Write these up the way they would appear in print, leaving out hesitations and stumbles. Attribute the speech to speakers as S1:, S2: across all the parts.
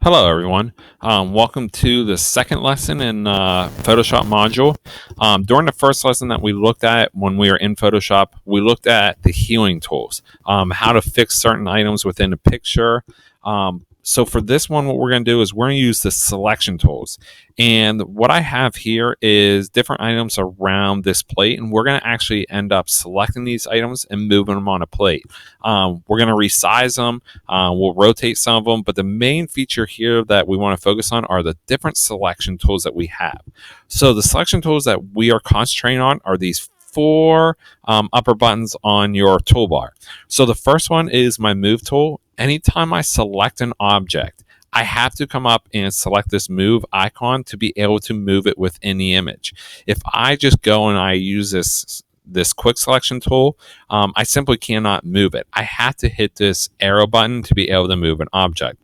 S1: Hello, everyone. Welcome to the second lesson in Photoshop module. During the first lesson that we looked at when we were in Photoshop, we looked at the healing tools, how to fix certain items within a picture. So for this one, what we're going to do is we're going to use the selection tools. And what I have here is different items around this plate, and we're going to actually end up selecting these items and moving them on a plate. We're going to resize them. We'll rotate some of them, but the main feature here that we want to focus on are the different selection tools that we have. So the selection tools that we are concentrating on are these four upper buttons on your toolbar. So the first one is my move tool. Anytime I select an object, I have to come up and select this move icon to be able to move it within the image. If I just go and I use this quick selection tool, I simply cannot move it. I have to hit this arrow button to be able to move an object.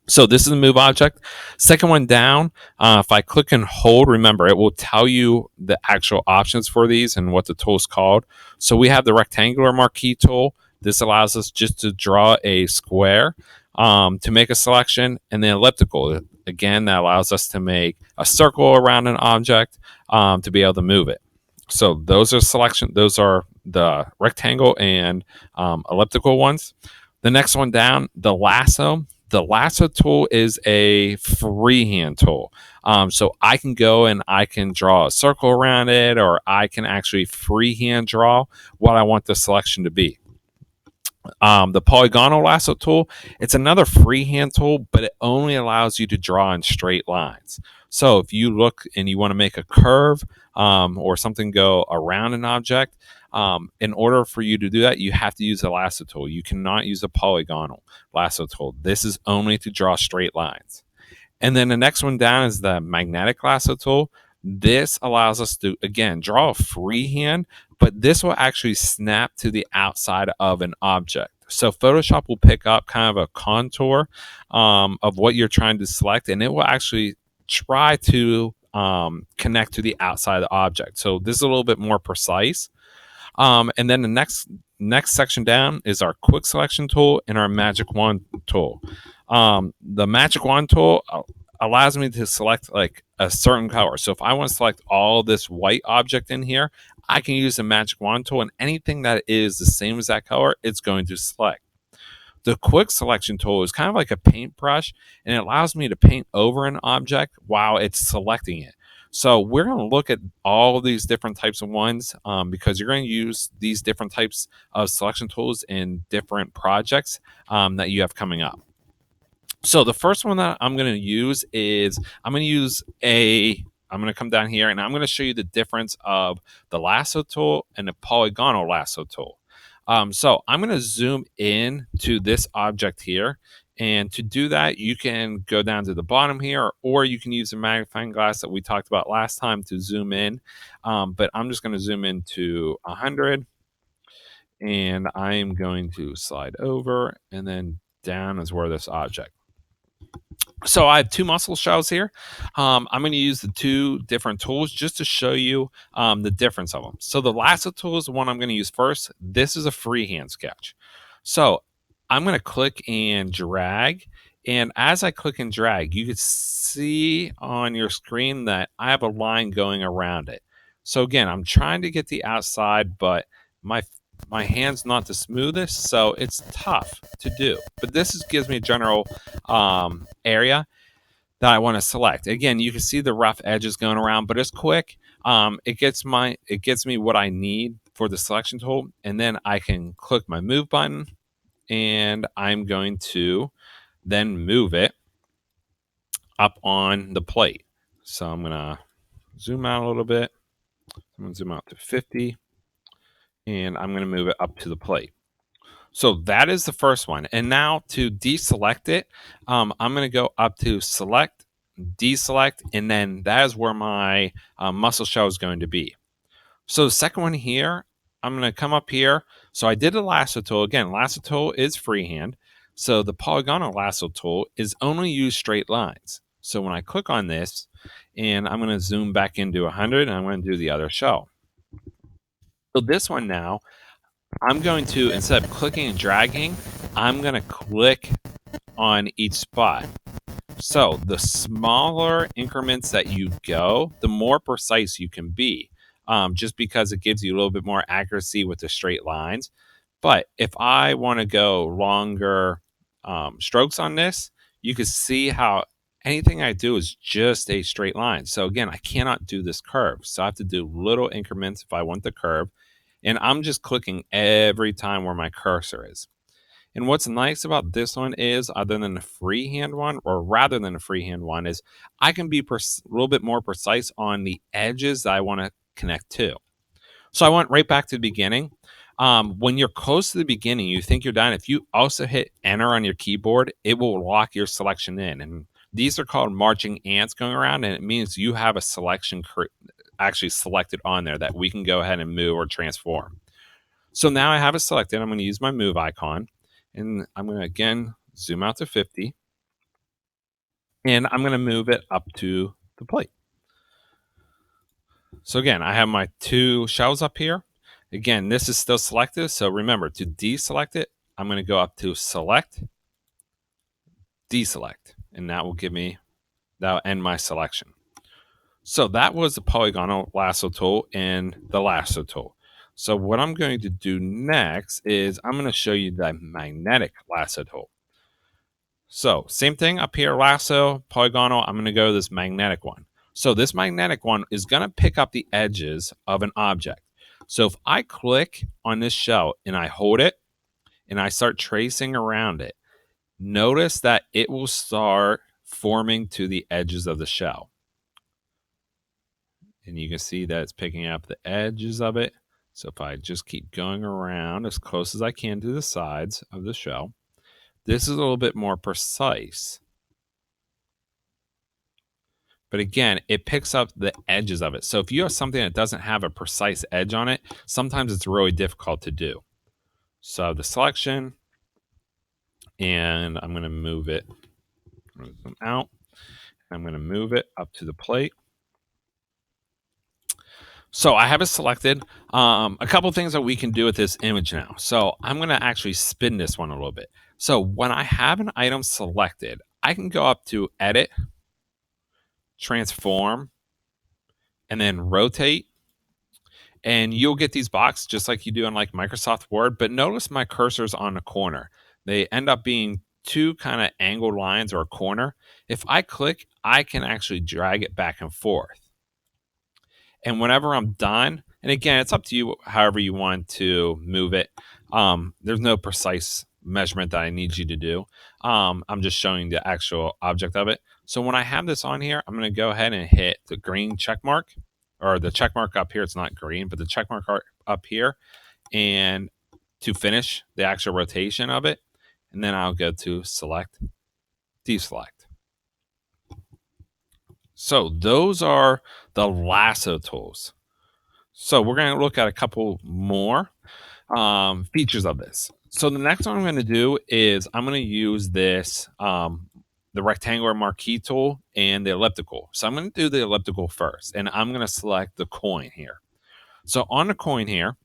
S1: So this is the move object. Second one down, if I click and hold, remember, it will tell you the actual options for these and what the tool is called. So we have the rectangular marquee tool. This allows us just to draw a square to make a selection, and the elliptical. Again, that allows us to make a circle around an object to be able to move it. So those are selection. Those are the rectangle and elliptical ones. The next one down, the lasso. The lasso tool is a freehand tool. So I can go and I can draw a circle around it, or I can actually freehand draw what I want the selection to be. The polygonal lasso tool, it's another freehand tool, but it only allows you to draw in straight lines. So if you look and you want to make a curve or something go around an object, in order for you to do that, you have to use a lasso tool. You cannot use a polygonal lasso tool. This is only to draw straight lines. And then the next one down is the magnetic lasso tool. This allows us to, again, draw a freehand, but this will actually snap to the outside of an object. So Photoshop will pick up kind of a contour of what you're trying to select, and it will actually try to connect to the outside of the object. So this is a little bit more precise. And then the next section down is our quick selection tool and our magic wand tool. The magic wand tool allows me to select like a certain color. So if I want to select all this white object in here, I can use the magic wand tool, and anything that is the same as that color, it's going to select. The quick selection tool is kind of like a paintbrush, and it allows me to paint over an object while it's selecting it. So we're going to look at all of these different types of ones because you're going to use these different types of selection tools in different projects that you have coming up. So the first one that I'm going to use is I'm going to come down here and I'm going to show you the difference of the lasso tool and the polygonal lasso tool. So I'm going to zoom in to this object here. And to do that, you can go down to the bottom here, or you can use the magnifying glass that we talked about last time to zoom in. But I'm just going to zoom into 100. And I am going to slide over, and then down is where this object. So I have two muscle shells here. I'm going to use the two different tools just to show you the difference of them. So the lasso tool is the one I'm going to use first. This is a freehand sketch. So I'm going to click and drag. And as I click and drag, you can see on your screen that I have a line going around it. So again, I'm trying to get the outside, but my hand's not the smoothest, so it's tough to do. But gives me a general area that I want to select. Again, you can see the rough edges going around, but it's quick. It gets me what I need for the selection tool, and then I can click my move button, and I'm going to then move it up on the plate. So I'm gonna zoom out a little bit. I'm gonna zoom out to 50, and I'm gonna move it up to the plate. So that is the first one. And now to deselect it, I'm going to go up to select, deselect, and then that is where my muscle shell is going to be. So the second one here, I'm going to come up here. So I did a lasso tool. Again, lasso tool is freehand. So the polygonal lasso tool is only use straight lines. So when I click on this, and I'm going to zoom back into 100, and I'm going to do the other shell. So this one now, I'm going to, instead of clicking and dragging, I'm going to click on each spot. So the smaller increments that you go, the more precise you can be, just because it gives you a little bit more accuracy with the straight lines. But if I want to go longer strokes on this, you can see how anything I do is just a straight line. So again, I cannot do this curve. So I have to do little increments if I want the curve. And I'm just clicking every time where my cursor is. And what's nice about this one is, other than the freehand one, or rather than the freehand one, is I can be a little bit more precise on the edges that I want to connect to. So I went right back to the beginning. When you're close to the beginning, you think you're done. If you also hit enter on your keyboard, it will lock your selection in. And these are called marching ants going around, and it means you have a selection actually selected on there that we can go ahead and move or transform. So now I have it selected. I'm going to use my move icon, and I'm going to again zoom out to 50, and I'm going to move it up to the plate. So again, I have my two shells up here. Again, this is still selected. So remember, to deselect it, I'm going to go up to select, deselect, and that will give me, that'll end my selection. So that was the polygonal lasso tool and the lasso tool. So what I'm going to do next is I'm going to show you the magnetic lasso tool. So same thing up here, lasso, polygonal. I'm going to go to this magnetic one. So this magnetic one is going to pick up the edges of an object. So if I click on this shell and I hold it and I start tracing around it, notice that it will start forming to the edges of the shell. And you can see that it's picking up the edges of it. So if I just keep going around as close as I can to the sides of the shell, this is a little bit more precise. But again, it picks up the edges of it. So if you have something that doesn't have a precise edge on it, sometimes it's really difficult to do. So the selection, and I'm going to move it out. I'm going to move it up to the plate. So I have it selected. A couple things that we can do with this image now. So I'm going to actually spin this one a little bit. So when I have an item selected, I can go up to Edit, Transform, and then Rotate. And you'll get these boxes just like you do on like Microsoft Word. But notice my cursor's on the corner. They end up being two kind of angled lines or a corner. If I click, I can actually drag it back and forth. And whenever I'm done, and again, it's up to you however you want to move it. There's no precise measurement that I need you to do. I'm just showing the actual object of it. So when I have this on here, I'm going to go ahead and hit the green check mark, or the check mark up here. It's not green, but the check mark up here, and to finish the actual rotation of it. And then I'll go to select, deselect. So those are the lasso tools. So we're going to look at a couple more features of this. So the next one I'm going to do is I'm going to use this, the rectangular marquee tool and the elliptical. So I'm going to do the elliptical first, and I'm going to select the coin here. So on the coin here,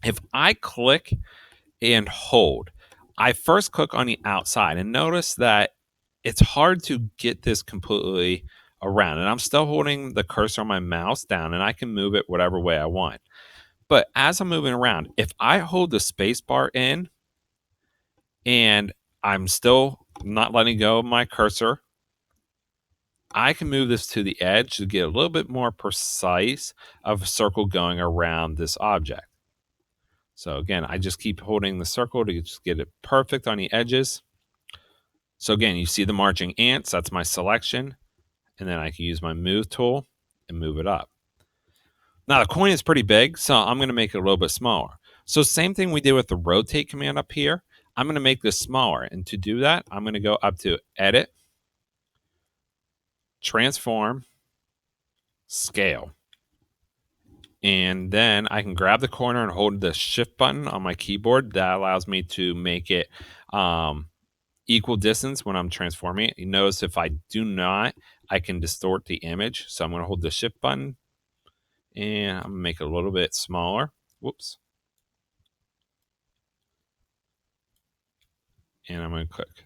S1: if I click and hold, I first click on the outside, and notice that it's hard to get this completely around. And I'm still holding the cursor on my mouse down, and I can move it whatever way I want. But as I'm moving around, if I hold the space bar in and I'm still not letting go of my cursor, I can move this to the edge to get a little bit more precise of a circle going around this object. So again, I just keep holding the circle to just get it perfect on the edges. So again, you see the marching ants, that's my selection. And then I can use my move tool and move it up. Now the coin is pretty big, so I'm going to make it a little bit smaller. So same thing we did with the rotate command up here. I'm going to make this smaller. And to do that, I'm going to go up to Edit, Transform, Scale. And then I can grab the corner and hold the Shift button on my keyboard. That allows me to make it equal distance when I'm transforming it. You notice if I do not, I can distort the image. So I'm going to hold the Shift button, and I'm going to make it a little bit smaller. Whoops. And I'm going to click